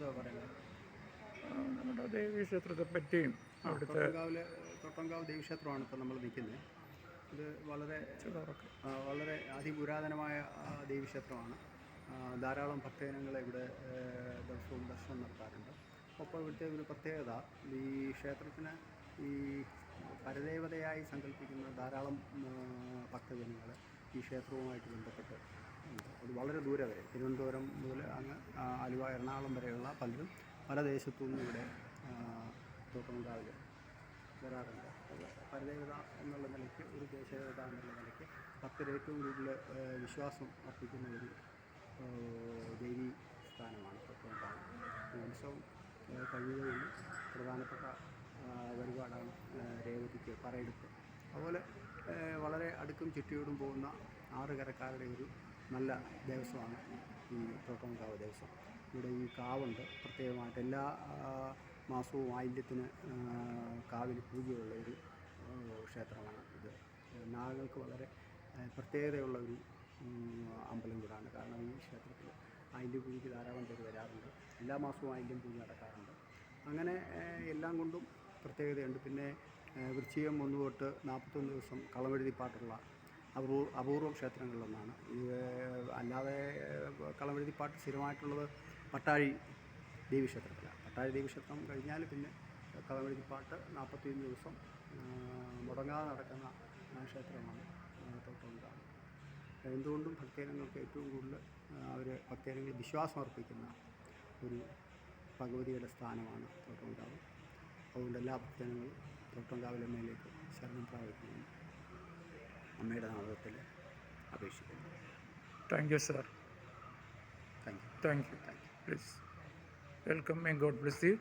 എന്തോ പറയുന്നത്? നമ്മുടെ ദേവീക്ഷേത്രത്തെ പറ്റിയും അവിടുത്തെ തൊട്ടങ്കാവ് ദേവീക്ഷേത്രമാണ് ഇപ്പോൾ നമ്മൾ നിൽക്കുന്നത്. ഇത് വളരെ അതിപുരാതനമായ ദേവീക്ഷേത്രമാണ്. ധാരാളം ഭക്തജനങ്ങൾ ഇവിടെ ദിവസവും ദർശനം നടത്താറുണ്ട്. ഒപ്പം ഇവിടുത്തെ ഒരു പ്രത്യേകത, ഈ ക്ഷേത്രത്തിന് ഈ പരദേവതയായി സങ്കല്പിക്കുന്ന ധാരാളം ഭക്തജനങ്ങൾ ഈ ക്ഷേത്രവുമായിട്ട് ബന്ധപ്പെട്ട് ഉണ്ട്. അത് വളരെ ദൂരെ വരെ, തിരുവനന്തപുരം മുതൽ അങ്ങ് ആലുവ, എറണാകുളം വരെയുള്ള പലരും പല ദേശത്തു നിന്നും ഇവിടെ തോട്ടങ്കാവിൽ വരാറുണ്ട്. അത് പരദേവത എന്നുള്ള നിലയ്ക്ക്, ഒരു ദേശദേവത എന്നുള്ള നിലയ്ക്ക് ഭക്തർ ഏറ്റവും കൂടുതൽ വിശ്വാസം അർപ്പിക്കുന്ന ഒരു ദേവീ സ്ഥാനമാണ് തോട്ടങ്കാവ്. ഉത്സവം കഴിയുകയും പ്രധാനപ്പെട്ട വഴിപാടാണ് രേവതിക്ക് പറയെടുപ്പ്. അതുപോലെ വളരെ അടുക്കും ചുറ്റിയോടും പോകുന്ന ആറുകരക്കാരുടെ ഒരു നല്ല ദേവസ്വമാണ് ഈ തോട്ടങ്കാവ് ദേവസ്വം. ഇവിടെ ഈ കാവുണ്ട്. പ്രത്യേകമായിട്ട് എല്ലാ മാസവും ആയില്യത്തിന് കാവിൽ പൂജയുള്ള ഒരു ക്ഷേത്രമാണ് ഇത്. നാഗങ്ങൾക്ക് വളരെ പ്രത്യേകതയുള്ള ഒരു അമ്പലം കൂടാണ്. കാരണം ഈ ക്ഷേത്രത്തിൽ ആയില്യ പൂജയ്ക്ക് ധാരാളം പേര് വരാറുണ്ട്. എല്ലാ മാസവും ആയില്യം പൂജ നടക്കാറുണ്ട്. അങ്ങനെ എല്ലാം കൊണ്ടും പ്രത്യേകതയുണ്ട്. പിന്നെ വൃശ്ചികം 1 തൊട്ട് 41 ദിവസം കളമെഴുതിപ്പാട്ടുള്ള അപൂർവം ക്ഷേത്രങ്ങളിലൊന്നാണ്. ഇത് അല്ലാതെ കളമെഴുതിപ്പാട്ട് സ്ഥിരമായിട്ടുള്ളത് പട്ടാഴി ദേവീക്ഷേത്രത്തിലാണ്. പട്ടാഴി ദേവീക്ഷേത്രം കഴിഞ്ഞാൽ പിന്നെ കളമെഴുതിപ്പാട്ട് 41 ദിവസം മുടങ്ങാതെ നടക്കുന്ന ക്ഷേത്രമാണ് തോട്ടങ്കാവ്. എന്തുകൊണ്ടും ഭക്തജനങ്ങൾക്ക് ഏറ്റവും കൂടുതൽ ഭക്തജനങ്ങൾ വിശ്വാസം അർപ്പിക്കുന്ന ഒരു ഭഗവതിയുടെ സ്ഥാനമാണ് തോട്ടങ്കാവ്. അതുകൊണ്ട് എല്ലാ ഭക്തജനങ്ങളും തോട്ടങ്കാവിലമ്മയിലേക്ക് ശരണം പ്രാപിക്കുന്നു അമ്മയുടെ നാമത്തിൽ അപേക്ഷിക്കുന്നു. Thank you sir. Thank you. Please welcome and God bless you.